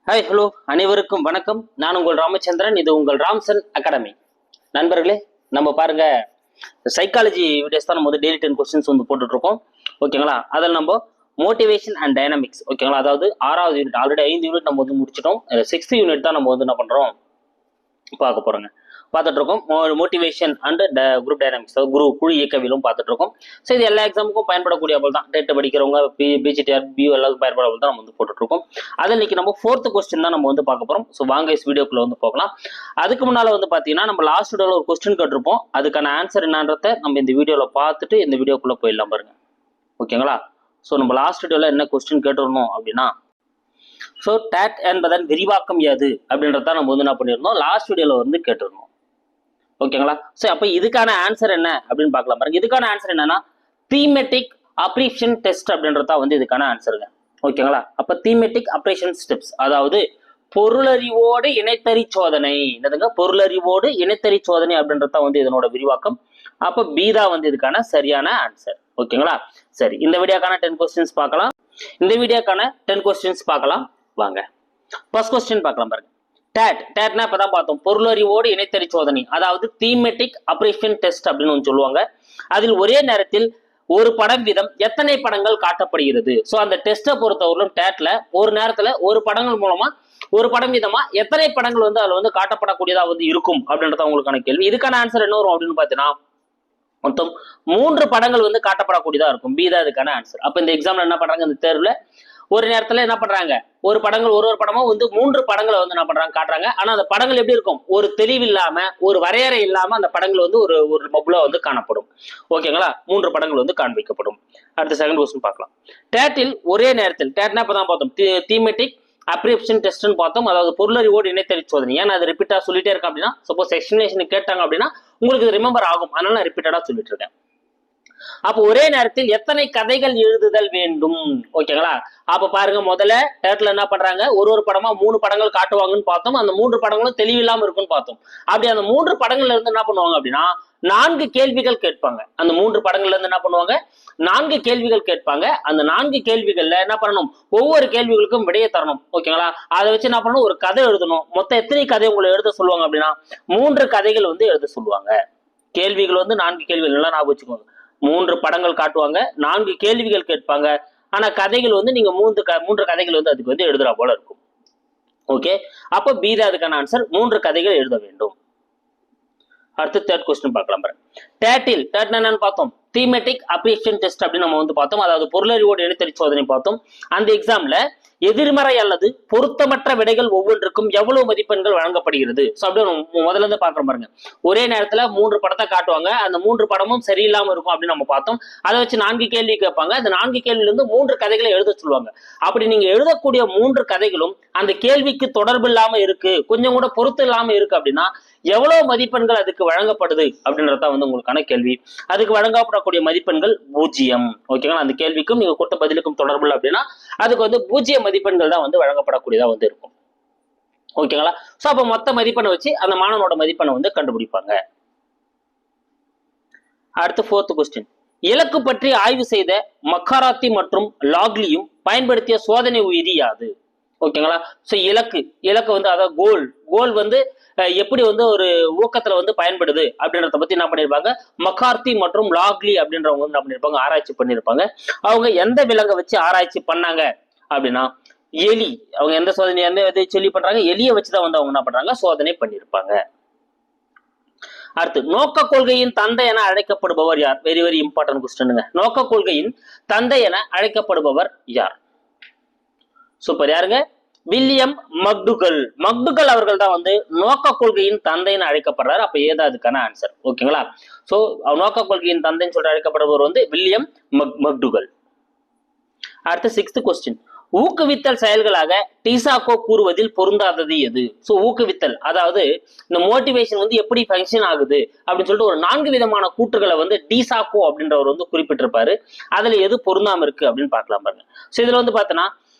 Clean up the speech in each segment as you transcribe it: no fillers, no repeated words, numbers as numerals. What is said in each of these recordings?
Hi hello அனைவருக்கும் வணக்கம். நான் உங்கள் ராமச்சந்திரன். இது உங்கள் ராம்சன் அகாடமி. நண்பர்களே, நம்ம பாருங்க சைக்காலஜி வீடியோஸ் தான் நம்ம வந்து டெய்லி 10 கொஸ்டின்ஸ் வந்து போட்டுட்டு இருக்கோம். ஓகேங்களா? அதில் நம்ம மோட்டிவேஷன் அண்ட் டைனமிக்ஸ், ஓகேங்களா, அதாவது 6வது யூனிட், ஆல்ரெடி 5 யூனிட் நம்ம வந்து முடிச்சிட்டோம். 6th யூனிட் தான் நம்ம வந்து என்ன பண்றோம் பார்க்க போறோங்க. பார்த்துட்டு இருக்கோம் மோட்டிவேஷன் அண்ட் குரூப் டைனாமிக்ஸ், குழு இயக்கவியலும் பார்த்துட்டு இருக்கோம். ஸோ இது எல்லா எக்ஸாமுக்கும் பயன்படக்கூடிய போல் தான், டெட் படிக்கிறவங்க பிஜிடிஆர் பியூ எல்லாருக்கும் பயன்பட போல் தான் நம்ம வந்து போட்டுட்டு இருக்கோம். அதை இன்னைக்கு நம்ம 4th கொஸ்டின் தான் நம்ம வந்து பார்க்க போறோம். ஸோ வாங்க வீடியோக்குள்ள வந்து போகலாம். அதுக்கு முன்னால வந்து பாத்தீங்கன்னா நம்ம லாஸ்ட் வீடியோல ஒரு கொஸ்டின் கேட்டிருப்போம். அதுக்கான ஆன்சர் என்னன்றத நம்ம இந்த வீடியோல பார்த்துட்டு இந்த வீடியோக்குள்ள போயிடலாம் பாருங்க. ஓகேங்களா? ஸோ நம்ம லாஸ்ட் வீடியோல என்ன கொஸ்டின் கேட்டிருந்தோம் அப்படின்னா, ஸோ டேட் என்பதன் விரிவாக்கம் யாது அப்படின்றத நம்ம வந்து என்ன பண்ணியிருந்தோம், லாஸ்ட் வீடியோல வந்து கேட்டிருந்தோம். ஓகேங்களா? ஸோ அப்போ இதுக்கான ஆன்சர் என்ன அப்படின்னு பார்க்கலாம் பாருங்க. இதுக்கான ஆன்சர் என்னன்னா தீமெட்டிக் அப்ரேஷன் டெஸ்ட் அப்படின்றதா வந்து இதுக்கான ஆன்சருங்க. ஓகேங்களா? அப்போ தீமெட்டிக் அப்ரேஷன் ஸ்டெப்ஸ், அதாவது பொருளறிவோடு இணைத்தறி சோதனை. என்னதுங்க? பொருளறிவோடு இணைத்தறி சோதனை அப்படின்றத வந்து இதனோட விரிவாக்கம். அப்போ பீதா வந்து இதுக்கான சரியான ஆன்சர். ஓகேங்களா? சரி, இந்த வீடியோக்கான 10 கொஸ்டின்ஸ் பார்க்கலாம். இந்த வீடியோக்கான 10 கொஸ்டின்ஸ் பார்க்கலாம் வாங்க. ஃபர்ஸ்ட் கொஸ்டின் பார்க்கலாம் பாருங்க. டேட்னா இப்பதான் பார்த்தோம், பொருளறிவோடு இணைத்தறி சோதனை, அதாவது தீமெட்டிக் அப்ரேஷன் டெஸ்ட் அப்படின்னு சொல்லுவாங்க. அதில் ஒரே நேரத்தில் ஒரு படம் வீதம் எத்தனை படங்கள் காட்டப்படுகிறது? ஸோ அந்த டெஸ்ட்டை பொறுத்தவரையிலும் டேட்ல ஒரு நேரத்துல ஒரு படங்கள் மூலமா ஒரு படம் வீதமா எத்தனை படங்கள் வந்து அதுல வந்து காட்டப்படக்கூடியதா வந்து இருக்கும் அப்படின்றத உங்களுக்கான கேள்வி. இதுக்கான ஆன்சர் என்ன வரும் அப்படின்னு பாத்தீங்கன்னா, மொத்தம் 3 படங்கள் வந்து காட்டப்படக்கூடியதா இருக்கும். பி தான் இதுக்கான ஆன்சர். அப்ப இந்த எக்ஸாம்ல என்ன பண்றாங்க, இந்த தேர்வுல ஒரு நேரத்துல என்ன பண்றாங்க, ஒரு படங்கள் ஒரு படமா வந்து 3 படங்களை வந்து என்ன பண்றாங்க காட்டுறாங்க. ஆனா அந்த படங்கள் எப்படி இருக்கும், ஒரு தெளிவில்லாம ஒரு வரையறை இல்லாம அந்த படங்கள் வந்து ஒரு மபுலா வந்து காணப்படும். ஓகேங்களா? 3 படங்கள் வந்து காண்பிக்கப்படும். அடுத்த செகண்ட் கொஸ்டின் பார்க்கலாம். டேட்டில் ஒரே நேரத்தில், டேட்னா இப்பதான் பார்த்தோம் தீமெட்டிக் அப்ரேஷன் டெஸ்ட்னு பார்த்தோம், அதாவது பொருளறிவோடு இணைத்தறி சோதனை. ஏன்னா அது ரிப்பீட்டா சொல்லிட்டே இருக்கேன் அப்படின்னா, சப்போஸ் எக்ஸ்பிளனேஷன் கேட்டாங்க அப்படின்னா உங்களுக்கு இது ரிமெம்பர் ஆகும். அதனால நான் ரிப்பீட்டடா சொல்லிட்டு இருக்கேன். அப்போ ஒரே நேரத்தில் எத்தனை கதைகள் எழுதுதல் வேண்டும்? ஓகேங்களா? அப்ப பாருங்க, முதல்ல டேட்ல என்ன பண்றாங்க, ஒரு படமா 3 படங்கள் காட்டுவாங்கன்னு பார்த்தோம். அந்த 3 படங்களும் தெளிவில்லாம இருக்குன்னு பார்த்தோம். அப்படி அந்த 3 படங்கள்ல இருந்து என்ன பண்ணுவாங்க அப்படின்னா 4 கேள்விகள் கேட்பாங்க. அந்த 3 படங்கள்ல இருந்து என்ன பண்ணுவாங்க, 4 கேள்விகள் கேட்பாங்க. அந்த 4 கேள்விகள்ல என்ன பண்ணணும், ஒவ்வொரு கேள்விகளுக்கும் விடையை தரணும். ஓகேங்களா? அதை வச்சு என்ன பண்ணணும், ஒரு கதை எழுதணும். மொத்தம் எத்தனை கதை உங்களை எழுத சொல்லுவாங்க அப்படின்னா 3 கதைகள் வந்து எழுத சொல்லுவாங்க. கேள்விகள் வந்து 4 கேள்விகள் எல்லாம் ஞாபகம் வச்சுக்கோங்க. 3 படங்கள் காட்டுவாங்க, 4 கேள்விகள் கேட்பாங்க. ஆனா கதைகள் வந்து நீங்க 3 கதைகள் வந்து அதுக்கு வந்து எழுதுறா போல இருக்கும். ஓகே, அப்ப பி தான் அதுக்கான ஆன்சர். 3 கதைகள் எழுத வேண்டும். அடுத்து தேர்ட் கொஸ்டின் பார்க்கலாம் பாருங்க. டேட்டில் என்னன்னு பார்த்தோம், தீமெட்டிக் அப்ரேஷன் டெஸ்ட் அப்படின்னு நம்ம வந்து பார்த்தோம், அதாவது பொருளறிவோடு இணைத்தறி சோதனை பார்த்தோம். அந்த எக்ஸாம்ல எதிர்மறை அல்லது பொருத்தமற்ற விடைகள் ஒவ்வொன்றுக்கும் எவ்வளவு மதிப்பெண்கள் வழங்கப்படுகிறது? ஸோ அப்படியே முதல்ல இருந்து பார்க்குறோம் பாருங்க. ஒரே நேரத்தில் 3 படத்தை காட்டுவாங்க, அந்த 3 படமும் சரியில்லாம இருக்கும் அப்படின்னு நம்ம பார்த்தோம். அதை வச்சு 4 கேள்வி கேட்பாங்க. அந்த 4 கேள்வியிலிருந்து 3 கதைகளை எழுத சொல்லுவாங்க. அப்படி நீங்க எழுதக்கூடிய 3 கதைகளும் அந்த கேள்விக்கு தொடர்பு இல்லாம இருக்கு, கொஞ்சம் கூட பொருத்தம் இல்லாம இருக்கு அப்படின்னா எவ்வளவு மதிப்பெண்கள் அதுக்கு வழங்கப்படுது அப்படின்றத வந்து உங்களுக்கான கேள்வி. அதுக்கு வழங்கப்படக்கூடிய மதிப்பெண்கள் 0. ஓகேங்களா? அந்த கேள்விக்கும் நீங்க கொடுத்த பதிலுக்கும் தொடர்பு இல்லை அப்படின்னா அதுக்கு வந்து 0 மதிப்பெண்கள் தான் வந்து வழங்கப்படக்கூடியதா வந்து இருக்கும். ஓகேங்களா? சோ அப்ப மொத்த மதிப்பெண்ணை வச்சு அந்த மாணவனோட மதிப்பெண்ணை வந்து கண்டுபிடிப்பாங்க. அடுத்து 4th கொஸ்டின். இலக்கு பற்றி ஆய்வு செய்த மக்காராத்தி மற்றும் லாக்லியும் பயன்படுத்திய சோதனை உயிரி யாது? ஓகேங்களா? சோ இலக்கு வந்து அதாவது கோல் வந்து எப்படி வந்து ஒரு ஊக்கத்துல வந்து பயன்படுது அப்படின்றத பத்தி என்ன பண்ணிருப்பாங்க, மக்கார்த்தி மற்றும் லாக்லி அப்படின்றவங்க வந்து என்ன பண்ணிருப்பாங்க, ஆராய்ச்சி பண்ணிருப்பாங்க. அவங்க எந்த விலங்கை வச்சு ஆராய்ச்சி பண்ணாங்க அப்படின்னா எலி. அவங்க எந்த சோதனை எந்த சொல்லி பண்றாங்க, எலியை வச்சுதான் வந்து அவங்க என்ன பண்றாங்க, சோதனை பண்ணிருப்பாங்க. அடுத்து, நோக்க கொள்கையின் தந்தை என அழைக்கப்படுபவர் யார்? வெரி வெரி இம்பார்ட்டன்ட் கொஸ்டினுங்க. நோக்க கொள்கையின் தந்தை என அழைக்கப்படுபவர் யார்? சூப்பர், யாருங்க? வில்லியம் மக்டுகல் அவர்கள் தான் வந்து நோக்க கொள்கையின் தந்தைன்னு அழைக்கப்படுறாரு. அப்ப ஏதா அதுக்கான ஆன்சர். ஓகேங்களா? சோ நோக்க கொள்கையின் தந்தைன்னு சொல்லிட்டு அழைக்கப்படுபவர் வந்து வில்லியம் மக்டுகல். அடுத்து 6th கொஸ்டின். ஊக்குவித்தல் செயல்களாக டிசாக்கோ கூறுவதில் பொருந்தாதது எது? ஸோ ஊக்குவித்தல், அதாவது இந்த மோட்டிவேஷன் வந்து எப்படி ஃபங்க்ஷன் ஆகுது அப்படின்னு சொல்லிட்டு ஒரு 4 விதமான கூற்றுகளை வந்து டிசாக்கோ அப்படின்றவர் வந்து குறிப்பிட்டிருப்பாரு. அதுல எது பொருந்தாம இருக்கு அப்படின்னு பார்க்கலாம் பாருங்க. ஸோ இதுல வந்து பார்த்தோன்னா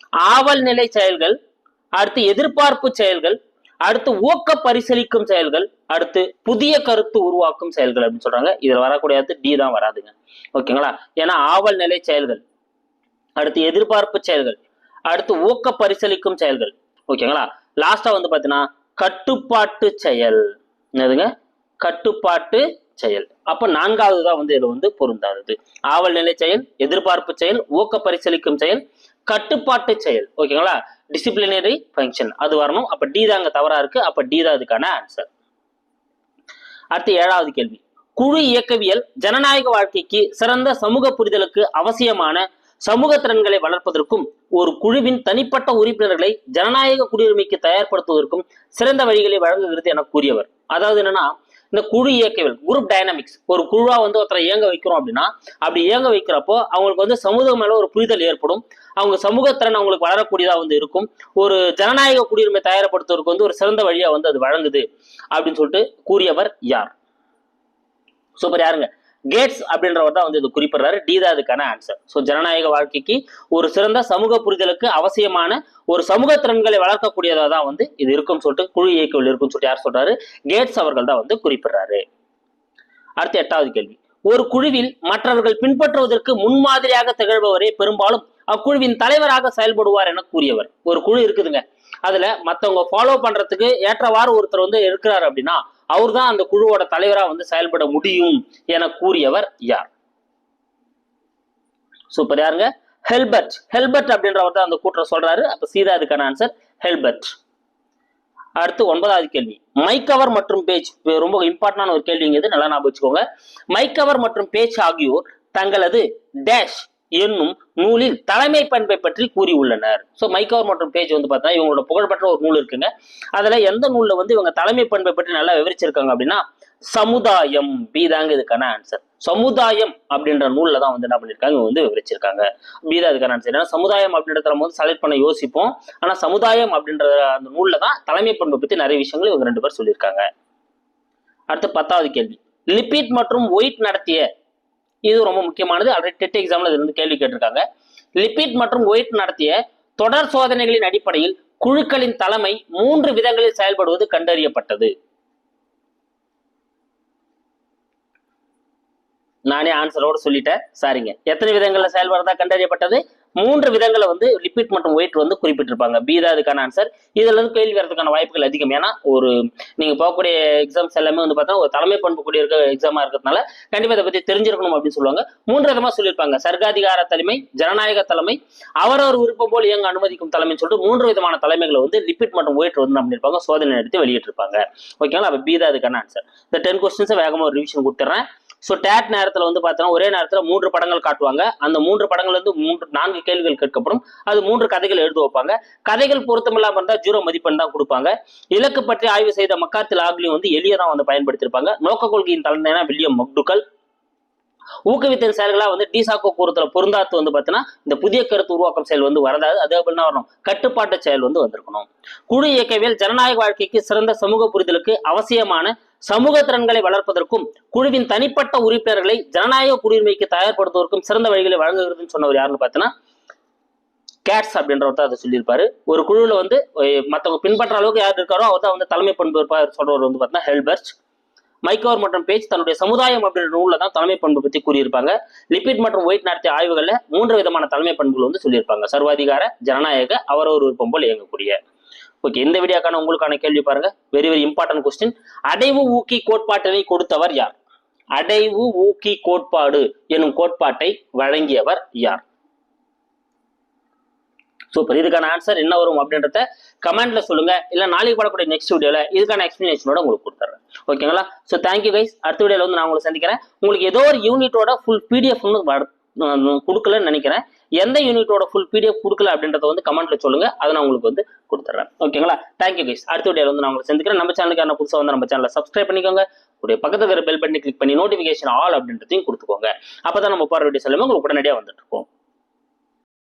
ஆவல் நிலை செயல்கள், அடுத்து எதிர்பார்ப்பு செயல்கள், அடுத்து ஊக்க பரிசீலிக்கும் செயல்கள், அடுத்து புதிய கருத்து உருவாக்கும் செயல்கள் அப்படின்னு சொல்றாங்க. இதுல வரக்கூடிய டி தான் வராதுங்க. ஓகேங்களா? ஏன்னா ஆவல் நிலை செயல்கள், அடுத்து எதிர்பார்ப்பு செயல்கள், அடுத்து ஊக்க பரிசீலிக்கும் செயல்கள், ஓகேங்களா. லாஸ்டா வந்து பாத்தீங்கன்னா கட்டுப்பாட்டு செயல். என்னதுங்க? கட்டுப்பாட்டு செயல். அப்ப நான்காவது தான் வந்து இதுல வந்து பொருந்தாதது. ஆவல் நிலை செயல், எதிர்பார்ப்பு செயல், ஊக்க பரிசீலிக்கும் செயல், கட்டுப்பாட்டு செயல். ஓகேங்களா. டிசிப்ளினரி ஃபங்க்ஷன் அது வரணும். அப்ப டி தாங்க தவறா இருக்கு. அப்ப டி தான் அதுக்கான ஆன்சர். அடுத்து 7வது கேள்வி. குழு இயக்கவியல் ஜனநாயக வாழ்க்கைக்கு சிறந்த சமூக புரிதலுக்கு அவசியமான சமூக திறன்களை வளர்ப்பதற்கும் ஒரு குழுவின் தனிப்பட்ட உறுப்பினர்களை ஜனநாயக குடியுரிமைக்கு தயார்படுத்துவதற்கும் சிறந்த வழிகளை வழங்குகிறது என கூறியவர். அதாவது என்னன்னா, இந்த குழு இயக்கவியல் குரூப் டைனாமிக்ஸ், ஒரு குழுவா வந்து ஒருத்தரை இயங்க வைக்கிறோம் அப்படின்னா, அப்படி இயங்க வைக்கிறப்போ அவங்களுக்கு வந்து சமூகம் மேல ஒரு புரிதல் ஏற்படும். அவங்க சமூகத்திறன் அவங்களுக்கு வளரக்கூடியதா வந்து இருக்கும். ஒரு ஜனநாயக குடியுரிமை தயார்படுத்துவதற்கு வந்து ஒரு சிறந்த வழியா வந்து அது வழங்குது அப்படின்னு சொல்லிட்டு கூறியவர் யார்? சூப்பர். யாருங்க? கேட்ஸ் அப்படின்றவர் தான் வந்து இது குறிப்பிடுறாரு. டி தான் அதுக்கான ஆன்சர். ஸோ ஜனநாயக வாழ்க்கைக்கு ஒரு சிறந்த சமூக புரிதலுக்கு அவசியமான ஒரு சமூக திறன்களை வளர்க்கக்கூடியதா தான் வந்து இது இருக்குன்னு சொல்லிட்டு குழு இயக்கவியல் இருக்குன்னு சொல்லிட்டு யார் சொல்றாரு? கேட்ஸ் அவர்கள் தான் வந்து குறிப்பிடுறாரு. அடுத்து 8வது கேள்வி. ஒரு குழுவில் மற்றவர்கள் பின்பற்றுவதற்கு முன்மாதிரியாக திகழ்பவரே பெரும்பாலும் அக்குழுவின் தலைவராக செயல்படுவார் என கூறியவர். ஒரு குழு இருக்குதுங்க, அதுல மத்தவங்க ஃபாலோ பண்றதுக்கு ஏற்றவாறு ஒருத்தர் வந்து இருக்கிறார் அப்படின்னா அவர் தான் அந்த குழுவோட தலைவரா வந்து செயல்பட முடியும் என கூறியவர் யார்? சூப்பர். யாருங்க? ஹெல்பர்ட். ஹெல்பர்ட் அப்படின்றவர் தான் அந்த கூற்றை சொல்றாரு. அப்ப சீதா அதுக்கான ஆன்சர் ஹெல்பர்ட். அடுத்து 9வது கேள்வி. மைக்கவர் மற்றும் பேஜ் ரொம்ப இம்பார்ட்டன்டான ஒரு கேள்விங்க இது, நல்லா ஞாபகம் வச்சுக்கோங்க. மைக்கவர் மற்றும் பேஜ் ஆகியோர் தங்களது டேஷ் என்னும் நூலில் தலைமை பண்பை பற்றி கூறியுள்ளனர். ஸோ மைக்கவர் மற்றும் பேஜ் வந்து பார்த்தீங்கன்னா இவங்களோட புகழ்பெற்ற ஒரு நூல் இருக்குங்க. அதுல எந்த நூல்ல வந்து இவங்க தலைமை பண்பை பற்றி நல்லா விவரிச்சிருக்காங்க அப்படின்னா சமுதாயம். பி தாங்க இதுக்கான ஆன்சர். சமுதாயம் அப்படின்ற நூல்ல தான் வந்து என்ன பண்ணிருக்காங்க, இவங்க வந்து விவரிச்சிருக்காங்க. பி தான் இதுக்கான ஆன்சர். ஏன்னா சமுதாயம் அப்படின்றத நம்ம வந்து செலக்ட் பண்ண யோசிப்போம். ஆனா சமுதாயம் அப்படின்ற அந்த நூல்ல தான் தலைமை பண்பை பத்தி நிறைய விஷயங்கள் இவங்க 2 பேர் சொல்லியிருக்காங்க. அடுத்து 10வது கேள்வி. லிபிட் மற்றும் ஒயிட் நடத்திய, இது ரொம்ப முக்கியமானது, ஆல்ரெடி டெட் எக்ஸாம்ல இது வந்து கேள்வி கேட்டிருக்காங்க. லிபிட் மற்றும் ஒயிட் நடத்திய தொடர் சோதனைகளின் அடிப்படையில் குழுக்களின் தலைமை 3 விதங்களில் செயல்படுவது கண்டறியப்பட்டது. நானே ஆன்சரோட சொல்லிட்டேன், சாரிங்க. எத்தனை விதங்கள்ல செயல்படுறதா கண்டறியப்பட்டது? 3 விதங்களை வந்து லிபிட் மற்றும் ஒயிட் வந்து குறிப்பிட்டிருப்பாங்க. பி தான் அதுக்கான ஆன்சர். இதுல இருந்து கேள்வி வரதுக்கான வாய்ப்புகள் அதிகம். ஏன்னா ஒரு நீங்க போகக்கூடிய எக்ஸாம்ஸ் எல்லாமே வந்து பார்த்தா ஒரு தலைமை பண்பு கூடிய இருக்க எக்ஸாமா இருக்கிறதுனால கண்டிப்பா இதை பத்தி தெரிஞ்சிருக்கணும் அப்படின்னு சொல்லுவாங்க. 3 விதமா சொல்லியிருப்பாங்க. சர்க்காதிகார தலைமை, ஜனநாயக தலைமை, அவரவர் விருப்பம் போல் இயங்க அனுமதிக்கும் தலைமைன்னு சொல்லிட்டு 3 விதமான தலைமைகளை வந்து லிபிட் மற்றும் ஒயிட் வந்து பண்ணிருப்பாங்க, சோதனை நடத்தி வெளியிட்டிருப்பாங்க. ஓகேங்களா. அப்ப பி தான் அதுக்கான ஆன்சர். இந்த 10 கொஸ்டின்ஸ் வேகமா ஒரு ரிவிஷன் கொடுத்துறேன். ஸோ டேட் நேரத்தில் வந்து பார்த்தோன்னா ஒரே நேரத்தில் 3 படங்கள் காட்டுவாங்க. அந்த 3 படங்கள் வந்து 4 கேள்விகள் கேட்கப்படும். அது 3 கதைகள் எழுத வைப்பாங்க. கதைகள் பொருத்தமில்லாமல் இருந்தால் 0 மதிப்பெண் தான் கொடுப்பாங்க. இலக்கு பற்றி ஆய்வு செய்த மக்கார்த்தி லாக்லியும் வந்து எளிய தான் வந்து பயன்படுத்தியிருப்பாங்க. நோக்க கொள்கையின் தலைமையான வில்லியம் மக்டுகல். ஊக்குவித்தல் செயல்களா வந்து டிசாக்கோ கூறுதல பொருந்தாத்து வந்து பார்த்தீங்கன்னா இந்த புதிய கருத்து உருவாக்கம் செயல் வந்து வரதாது. அது அப்படின்னா வரணும், கட்டுப்பாட்டு செயல் வந்து வந்திருக்கணும். குழு இயக்கவியல் ஜனநாயக வாழ்க்கைக்கு சிறந்த சமூக புரிதலுக்கு அவசியமான சமூக திறன்களை வளர்ப்பதற்கும் குழுவின் தனிப்பட்ட உறுப்பினர்களை ஜனநாயக குடியுரிமைக்கு தயார்படுத்துவதற்கும் சிறந்த வழிகளை வழங்குகிறதுன்னு சொன்னவர் யாருன்னு பார்த்தீங்கன்னா கேட்ஸ் அப்படின்றவர் தான் அதை சொல்லியிருப்பாரு. ஒரு குழுவில் வந்து மற்றவங்க பின்பற்ற அளவுக்கு யார் இருக்காரோ அவர் தான் வந்து தலைமை பண்பு சொல்றவர் வந்து பார்த்தீங்கன்னா ஹெல்பர்ட். மைக்கவர் மற்றும் பேஜ் தன்னுடைய சமுதாயம் அப்படின்ற நூல்ல தான் தலைமை பண்பு பற்றி கூறியிருப்பாங்க. லிபிட் மற்றும் ஒயிட் நடத்திய ஆய்வுகள்ல 3 விதமான தலைமை பண்புகள் வந்து சொல்லியிருப்பாங்க. சர்வாதிகார, ஜனநாயக, அவரவர் விருப்பம் போல் இயங்கக்கூடிய. ஓகே, இந்த வீடியோக்கான உங்களுக்கான கேள்வி பாருங்க. Very very important question. அடைவு ஊக்கி கோட்பாட்டினை கொடுத்தவர் யார்? அடைவு ஊக்கி கோட்பாடு எனும் கோட்பாட்டை வழங்கியவர் யார்? சூப்பர். இதுக்கான ஆன்சர் என்ன வரும் அப்படின்றத கமெண்ட்ல சொல்லுங்க. இல்ல நாளைக்கு வரக்கூடிய நெக்ஸ்ட் வீடியோல இதுக்கான எக்ஸ்பிளனேஷனோட உங்களுக்கு கொடுத்துறேன். ஓகேங்களா. So thank you guys. அடுத்த வீடியோல வந்து நான் உங்களை சந்திக்கிறேன். உங்களுக்கு ஏதோ ஒரு யூனிட்டோட ஃபுல் பிடிஎஃப் கொடுக்கலன்னு நினைக்கிறேன். எந்த யூனிட்டோட ஃபுல் பிடிஎஃப் கொடுக்கல அப்படின்றத வந்து கமெண்ட்ல சொல்லுங்க. அதை நான் உங்களுக்கு வந்து கொடுத்துறேன். ஓகேங்களா. Thank you guys. அடுத்த வீடியோல வந்து நான் உங்களை சந்திக்கிறேன். நம்ம சேனலுக்கு புதுசாக வந்து நம்ம சேனலை சப்ஸ்கிரைப் பண்ணிக்கோங்க. உடைய பக்கத்துல பெல் பட்டனை கிளிக் பண்ணி நோட்டிபிகேஷன் ஆல் அப்படின்றதையும் கொடுத்துக்கோங்க. அப்பதான் நம்ம போற வீடியோஸ் எல்லாமே உங்களுக்கு உடனடியாக வந்துட்டு இருக்கும்.